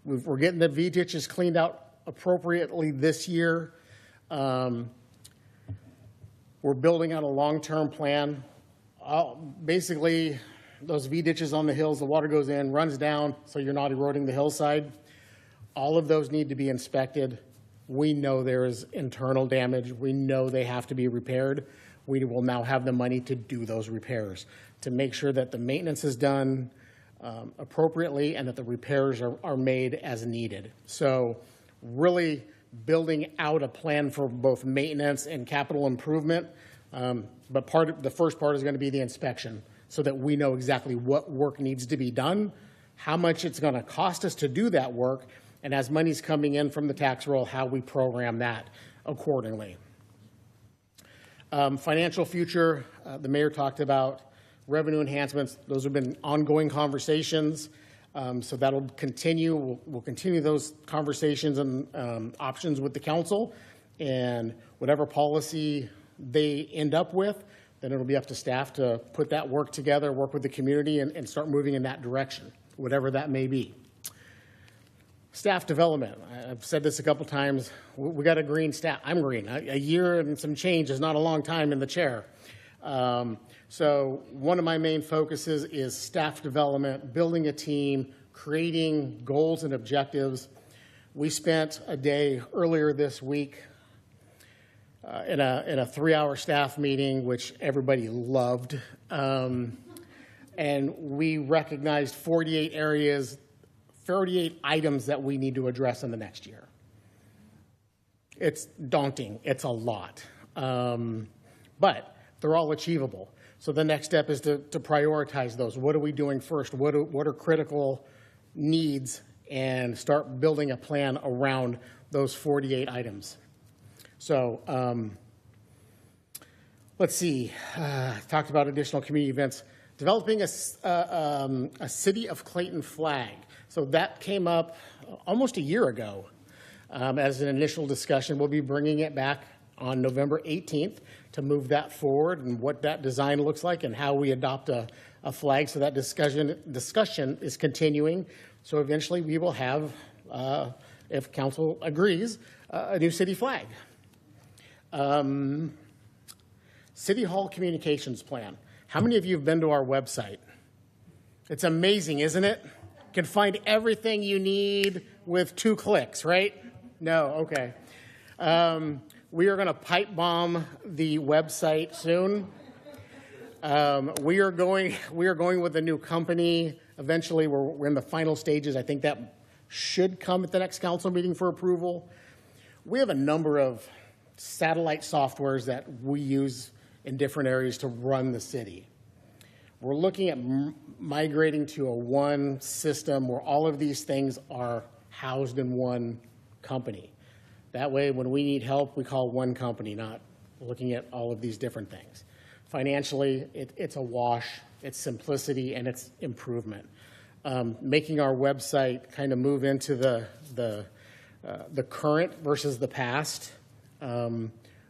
We're getting the V ditches cleaned out appropriately this year. We're building out a long-term plan. Basically, those V ditches on the hills, the water goes in, runs down, so you're not eroding the hillside. All of those need to be inspected. We know there is internal damage. We know they have to be repaired. We will now have the money to do those repairs, to make sure that the maintenance is done appropriately and that the repairs are made as needed. So really building out a plan for both maintenance and capital improvement. But the first part is going to be the inspection, so that we know exactly what work needs to be done, how much it's going to cost us to do that work, and as money's coming in from the tax roll, how we program that accordingly. Financial future, the mayor talked about revenue enhancements. Those have been ongoing conversations. So that'll continue. We'll continue those conversations and options with the council, and whatever policy they end up with, then it'll be up to staff to put that work together, work with the community, and start moving in that direction, whatever that may be. Staff development. I've said this a couple times. We got a green staff. I'm green. A year and some change is not a long time in the chair. So one of my main focuses is staff development, building a team, creating goals and objectives. We spent a day earlier this week in a 3-hour staff meeting, which everybody loved. And we recognized 48 items that we need to address in the next year. It's daunting. It's a lot. But they're all achievable. So the next step is to prioritize those. What are we doing first? What are critical needs, and start building a plan around those 48 items. So let's see, talked about additional community events. Developing a City of Clayton flag. So that came up almost a year ago as an initial discussion. We'll be bringing it back on November 18th to move that forward and what that design looks like and how we adopt a flag. So that discussion is continuing. So eventually we will have, if council agrees, a new city flag. City Hall communications plan. How many of you have been to our website? It's amazing, isn't it? You can find everything you need with 2 clicks, right? No, okay. We are going to pipe bomb the website soon. We are going with a new company. Eventually, we're in the final stages. I think that should come at the next council meeting for approval. We have a number of satellite softwares that we use in different areas to run the city. We're looking at migrating to a one system where all of these things are housed in one company. That way, when we need help, we call one company, not looking at all of these different things. Financially, it's a wash, it's simplicity, and it's improvement. Making our website kind of move into the current versus the past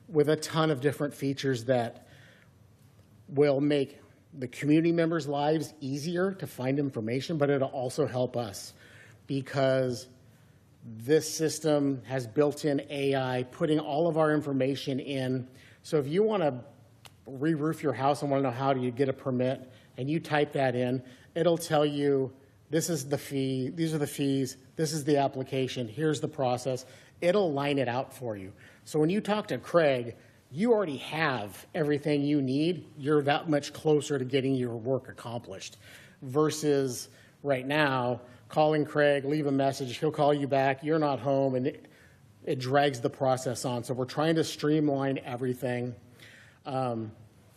with a ton of different features that will make the community members' lives easier to find information, but it'll also help us because this system has built-in AI, putting all of our information in. So if you want to re-roof your house and want to know how do you get a permit, and you type that in, it'll tell you this is the fee, these are the fees, this is the application, here's the process. It'll line it out for you. So when you talk to Craig, you already have everything you need. You're that much closer to getting your work accomplished versus right now, calling Craig, leave a message, he'll call you back, you're not home, and it drags the process on. So we're trying to streamline everything,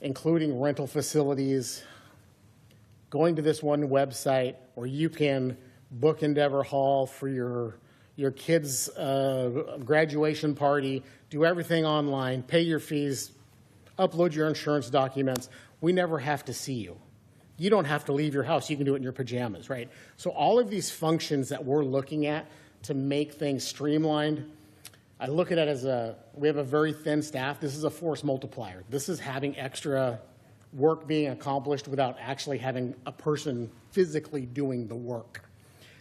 including rental facilities, going to this one website where you can book Endeavor Hall for your kid's graduation party, do everything online, pay your fees, upload your insurance documents. We never have to see you. You don't have to leave your house. You can do it in your pajamas, right? So all of these functions that we're looking at to make things streamlined, I look at it as we have a very thin staff. This is a force multiplier. This is having extra work being accomplished without actually having a person physically doing the work.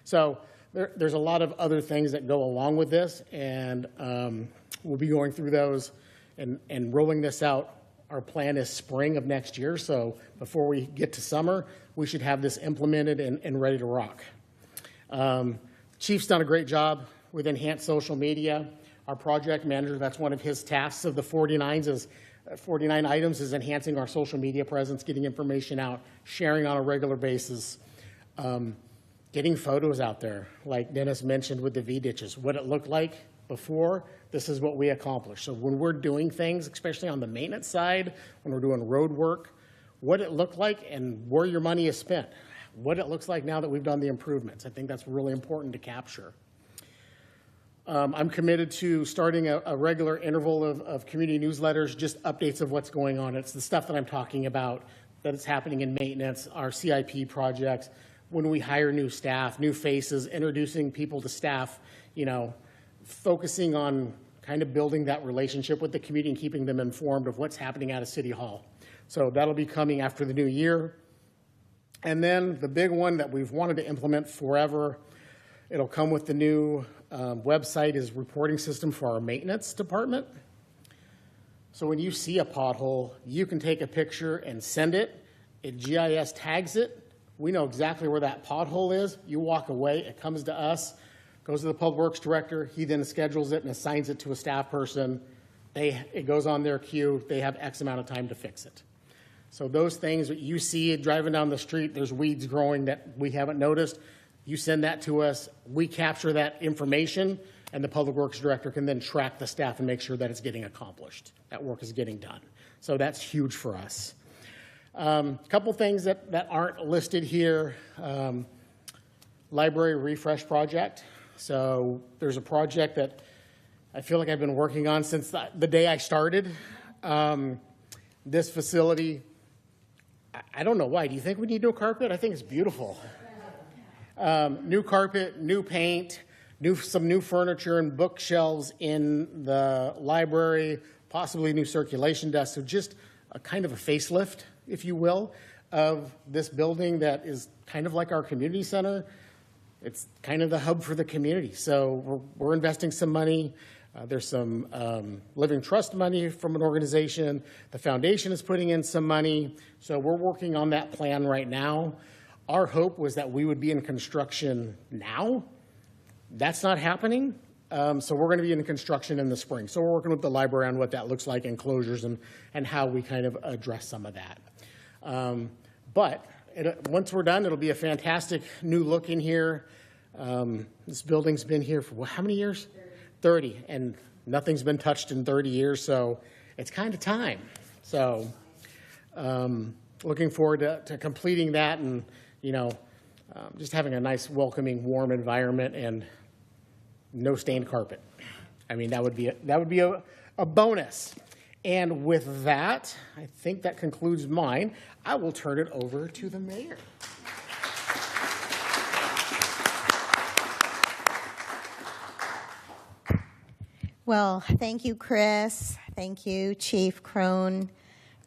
So there's a lot of other things that go along with this, and we'll be going through those and rolling this out. Our plan is spring of next year, so before we get to summer, we should have this implemented and ready to rock. Chief's done a great job with enhanced social media. Our project manager, that's one of his tasks of the 49 items is enhancing our social media presence, getting information out, sharing on a regular basis, getting photos out there, like Dennis mentioned with the V-ditches, what it looked like before, this is what we accomplished. So when we're doing things, especially on the maintenance side, when we're doing road work, what it looked like and where your money is spent, what it looks like now that we've done the improvements. I think that's really important to capture. I'm committed to starting a regular interval of community newsletters, just updates of what's going on. It's the stuff that I'm talking about, that is happening in maintenance, our CIP projects, when we hire new staff, new faces, introducing people to staff, focusing on kind of building that relationship with the community and keeping them informed of what's happening out of City Hall. So that'll be coming after the new year. And then the big one that we've wanted to implement forever, it'll come with the new website, is reporting system for our maintenance department. So when you see a pothole, you can take a picture and send it. It GIS tags it. We know exactly where that pothole is. You walk away, it comes to us, goes to the Public Works Director. He then schedules it and assigns it to a staff person. It goes on their queue. They have X amount of time to fix it. So those things that you see driving down the street, there's weeds growing that we haven't noticed. You send that to us. We capture that information, and the Public Works Director can then track the staff and make sure that it's getting accomplished, that work is getting done. So that's huge for us. A couple things that aren't listed here. library refresh project. So there's a project that I feel like I've been working on since the day I started. This facility, I don't know why. Do you think we need new carpet? I think it's beautiful. New carpet, new paint, some new furniture and bookshelves in the library, possibly new circulation desks. So just a kind of a facelift, if you will, of this building that is kind of like our community center. It's kind of the hub for the community. So we're investing some money. There's some living trust money from an organization. The foundation is putting in some money. So we're working on that plan right now. Our hope was that we would be in construction now. That's not happening. So we're going to be in construction in the spring. So we're working with the library on what that looks like, enclosures, and how we kind of address some of that. But once we're done, it'll be a fantastic new look in here. This building's been here for how many years? 30, and nothing's been touched in 30 years, so it's kind of time. So looking forward to completing that and, just having a nice, welcoming, warm environment and no stained carpet. I mean, that would be a bonus. And with that, I think that concludes mine. I will turn it over to the mayor. Well, thank you, Chris. Thank you, Chief Crone,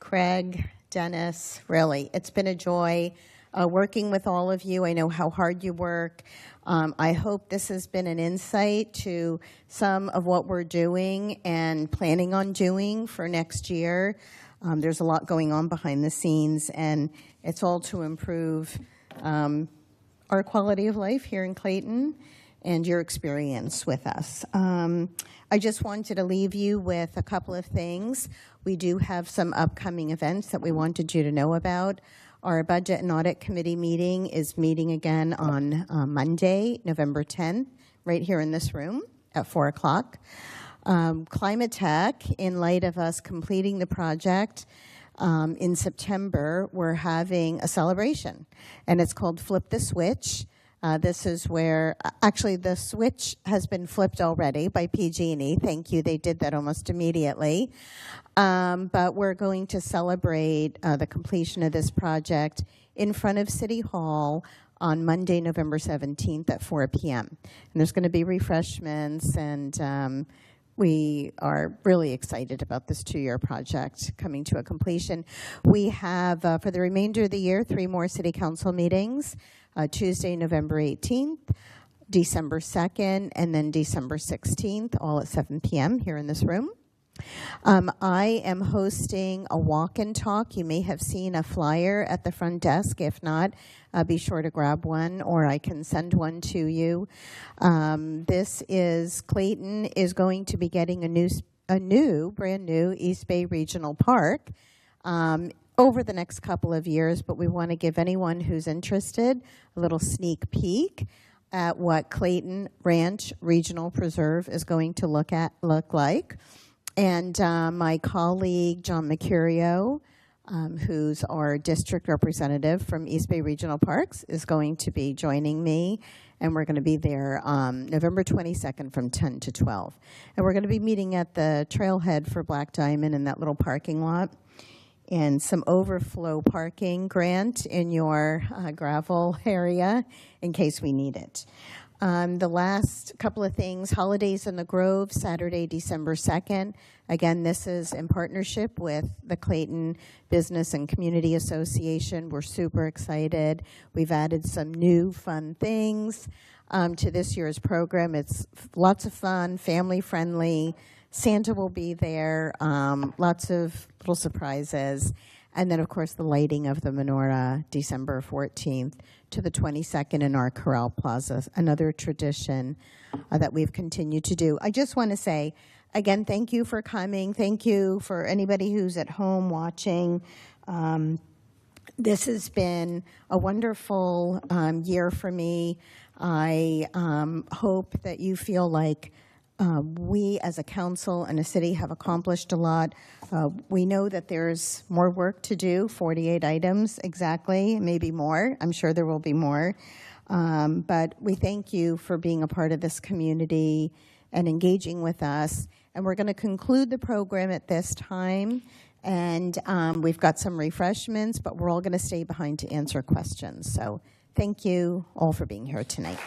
Craig, Dennis. Really, it's been a joy working with all of you. I know how hard you work. I hope this has been an insight to some of what we're doing and planning on doing for next year. There's a lot going on behind the scenes, and it's all to improve our quality of life here in Clayton and your experience with us. I just wanted to leave you with a couple of things. We do have some upcoming events that we wanted you to know about. Our Budget and Audit Committee meeting is meeting again on Monday, November 10th, right here in this room at 4 o'clock. Climate Tech, in light of us completing the project in September, we're having a celebration, and it's called Flip the Switch. This is where, actually, the switch has been flipped already by PG&E. Thank you. They did that almost immediately. But we're going to celebrate the completion of this project in front of City Hall on Monday, November 17th at 4 p.m. And there's going to be refreshments, and we are really excited about this 2-year project coming to a completion. We have, for the remainder of the year, 3 more City Council meetings. Tuesday, November 18th, December 2nd, and then December 16th, all at 7 p.m. here in this room. I am hosting a walk and talk. You may have seen a flyer at the front desk. If not, be sure to grab one, or I can send one to you. Clayton is going to be getting a brand new East Bay Regional Park over the next couple of years, but we want to give anyone who's interested a little sneak peek at what Clayton Ranch Regional Preserve is going to look like. And my colleague, John Mercurio, who's our district representative from East Bay Regional Parks, is going to be joining me, and we're going to be there November 22nd from 10 to 12. And we're going to be meeting at the trailhead for Black Diamond in that little parking lot, and some overflow parking grant in your gravel area in case we need it. The last couple of things, Holidays in the Grove, Saturday, December 2nd. Again, this is in partnership with the Clayton Business and Community Association. We're super excited. We've added some new fun things to this year's program. It's lots of fun, family-friendly. Santa will be there, lots of little surprises. And then, of course, the lighting of the menorah, December 14th to the 22nd in our Corral Plaza, another tradition that we've continued to do. I just want to say, again, thank you for coming. Thank you for anybody who's at home watching. This has been a wonderful year for me. I hope that you feel like we as a council and a city have accomplished a lot. We know that there's more work to do, 48 items exactly, maybe more. I'm sure there will be more. But we thank you for being a part of this community and engaging with us. And we're going to conclude the program at this time. And we've got some refreshments, but we're all going to stay behind to answer questions. So thank you all for being here tonight.